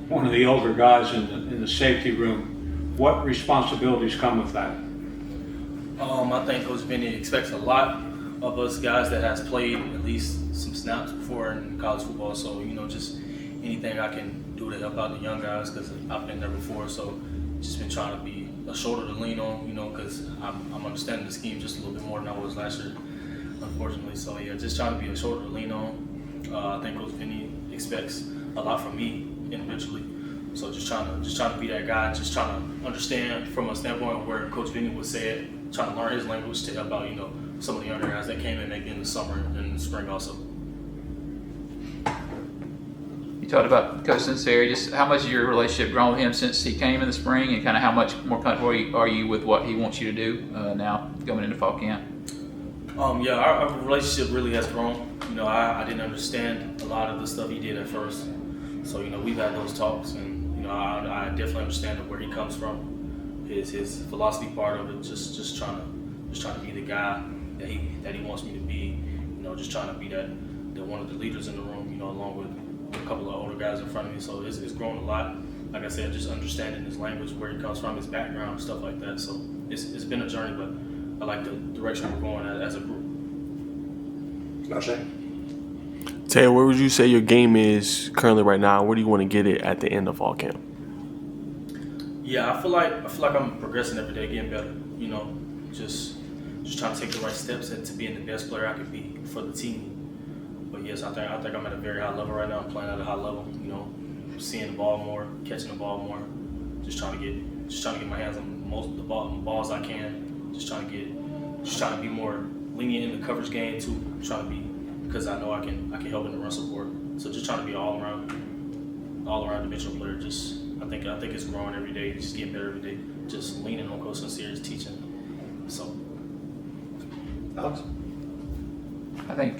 one of the older guys in the safety room. What responsibilities come with that? I think Coach Vinny expects a lot of us guys that has played at least some snaps before in college football. So, just anything I can do to help out the young guys, because I've been there before. So just been trying to be a shoulder to lean on, because I'm understanding the scheme just a little bit more than I was last year, unfortunately. So yeah, just trying to be a shoulder to lean on. I think Coach Vinny expects a lot from me individually. So just trying to be that guy, just trying to understand from a standpoint where Coach Vinny would say it, trying to learn his language to help out, some of the younger guys that came in maybe in the summer and the spring also. You talked about Coach Sinceri. Just how much has your relationship grown with him since he came in the spring, and kind of how much more comfortable are you with what he wants you to do now going into fall camp? Yeah, our relationship really has grown. I didn't understand a lot of the stuff he did at first. So, we've had those talks, and, I definitely understand where he comes from, his philosophy part of it, just trying to be the guy that he wants me to be, just trying to be that one of the leaders in the room, along with a couple of older guys in front of me. So it's grown a lot. Like I said, just understanding his language, where he comes from, his background, stuff like that. So it's been a journey, but I like the direction we're going as a group. Tae, where would you say your game is currently right now? Where do you want to get it at the end of fall camp? Yeah, I feel like I'm progressing every day, getting better. Just trying to take the right steps to being the best player I could be for the team. But yes, I think I'm at a very high level right now. I'm playing at a high level. Seeing the ball more, catching the ball more. Just trying to get my hands on most of the balls I can. Just trying to be more lenient in the coverage game too. Trying to be, because I know I can help in the run support. So just trying to be all around dimensional player. I think it's growing every day. Just getting better every day. Just leaning on Coach Sinceri's teaching. So. Alex? I think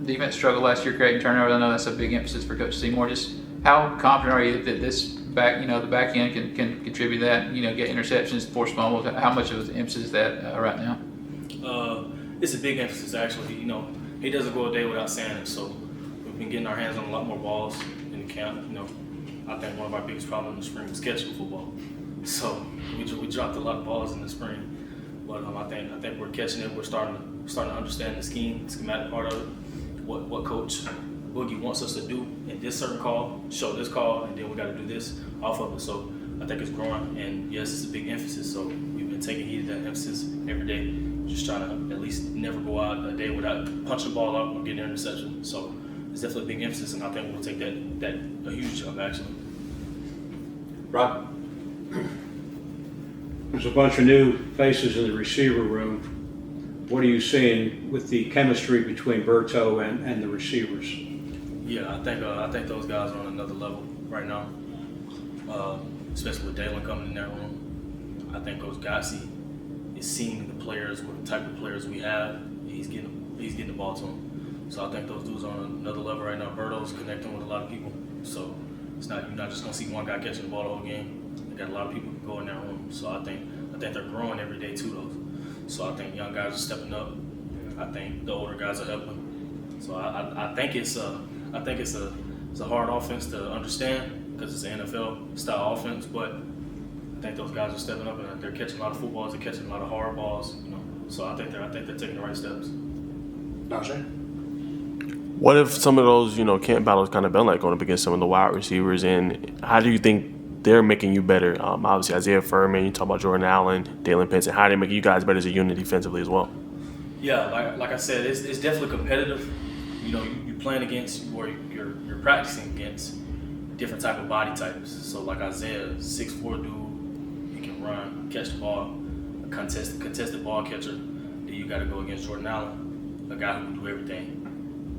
defense struggled last year creating turnovers. I know that's a big emphasis for Coach Seymour. Just how confident are you that this the back end can contribute that? Get interceptions, force fumbles. How much of an emphasis is that right now? It's a big emphasis actually. He doesn't go a day without saying it. So we've been getting our hands on a lot more balls in the camp. I think one of our biggest problems in the spring was catching football. So we dropped a lot of balls in the spring. But I think we're catching it. We're starting to understand the schematic part of it. What Coach Boogie wants us to do in this certain call, show this call, and then we got to do this off of it. So I think it's growing, and yes, it's a big emphasis. So we've been taking heed of that emphasis every day, just trying to at least never go out a day without punching the ball up or getting an interception. So it's definitely a big emphasis, and I think we'll take that a huge jump actually. Rob? There's a bunch of new faces in the receiver room. What are you seeing with the chemistry between Berto and the receivers? Yeah, I think those guys are on another level right now, especially with Dalen coming in that room. I think Coach Gotsi is seeing the players, what type of players we have, and he's getting the ball to them. So I think those dudes are on another level right now. Berto's connecting with a lot of people, so you're not just gonna see one guy catching the ball the whole game. They got a lot of people who go in that room. So I think they're growing every day too, though. So I think young guys are stepping up. I think the older guys are helping. So I think it's a hard offense to understand because it's an NFL style offense, but I think those guys are stepping up and they're catching a lot of footballs, they're catching a lot of hard balls, So I think they're taking the right steps. What if some of those, camp battles kind of been like going up against some of the wide receivers, and how do you think they're making you better? Obviously, Isaiah Furman, you talk about Jordan Allen, Dalen Pinson. How are they making you guys better as a unit defensively as well? Yeah, like I said, it's definitely competitive. You're playing against, or you're practicing against different type of body types. So like Isaiah, 6'4" dude, he can run, catch the ball, a contested ball catcher. Then you got to go against Jordan Allen, a guy who can do everything.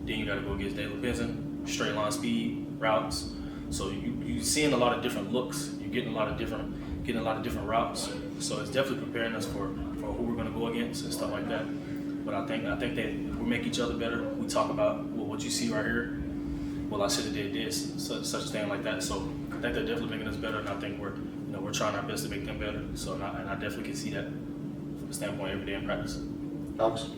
Then you got to go against Dalen Pinson, straight line speed, routes. So you're seeing a lot of different looks. You're getting a lot of different routes. So it's definitely preparing us for who we're going to go against and stuff like that. But I think that we make each other better. We talk about what you see right here. Well, I should have did this, such a thing like that. So I think they're definitely making us better, and I think we're trying our best to make them better. So and I definitely can see that from the standpoint every day in practice. Alex?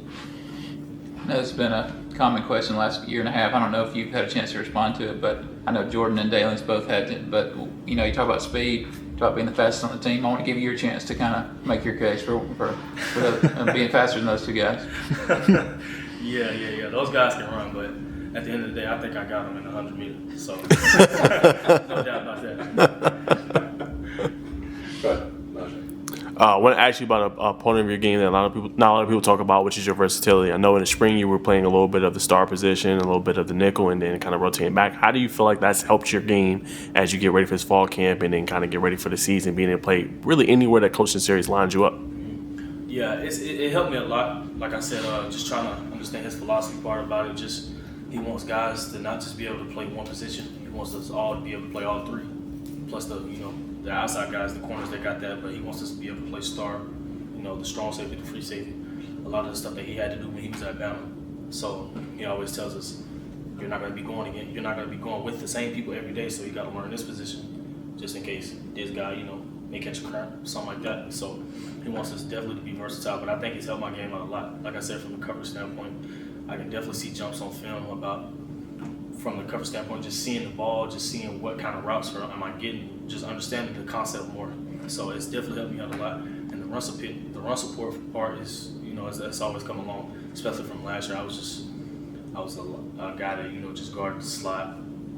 I know it's been a common question the last year and a half. I don't know if you've had a chance to respond to it, but I know Jordan and Dalen's both had it. But, you know, you talk about speed, talk about being the fastest on the team. I want to give you your chance to kind of make your case for being faster than those two guys. Yeah. Those guys can run, but at the end of the day, I think I got them in the 100 meters. So no doubt about that. Go ahead. I want to ask you about a point of your game that not a lot of people talk about, which is your versatility. I know in the spring you were playing a little bit of the star position, a little bit of the nickel, and then kind of rotating back. How do you feel like that's helped your game as you get ready for this fall camp and then kind of get ready for the season, being able to play really anywhere that coaching series lines you up? Yeah, it helped me a lot. Like I said, just trying to understand his philosophy part about it. Just he wants guys to not just be able to play one position. He wants us all to be able to play all three. Plus the outside guys, the corners, they got that. But he wants us to be able to play star. The strong safety, the free safety. A lot of the stuff that he had to do when he was at Bama. So he always tells us, you're not going to be going with the same people every day. So you got to learn this position, just in case this guy, may catch a cramp, something like that. So he wants us definitely to be versatile, but I think it's helped my game out a lot. Like I said, from the coverage standpoint, I can definitely see jumps on film from the coverage standpoint, just seeing the ball, just seeing what kind of routes am I getting, just understanding the concept more. So it's definitely helped me out a lot. And the run support part is, it's always come along, especially from last year. I was a guy that, just guarded the slot,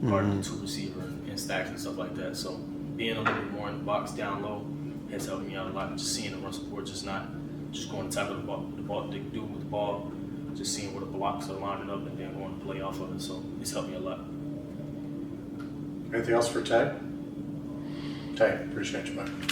guarded the two receiver and stacks and stuff like that. So being a little bit more in the box down low has helped me out a lot. Just seeing the run support, just going to tackle the ball, do it with the ball, just seeing where the blocks are lining up and then going to play off of it. So it's helped me a lot. Anything else for Tae? Tae, appreciate you, man.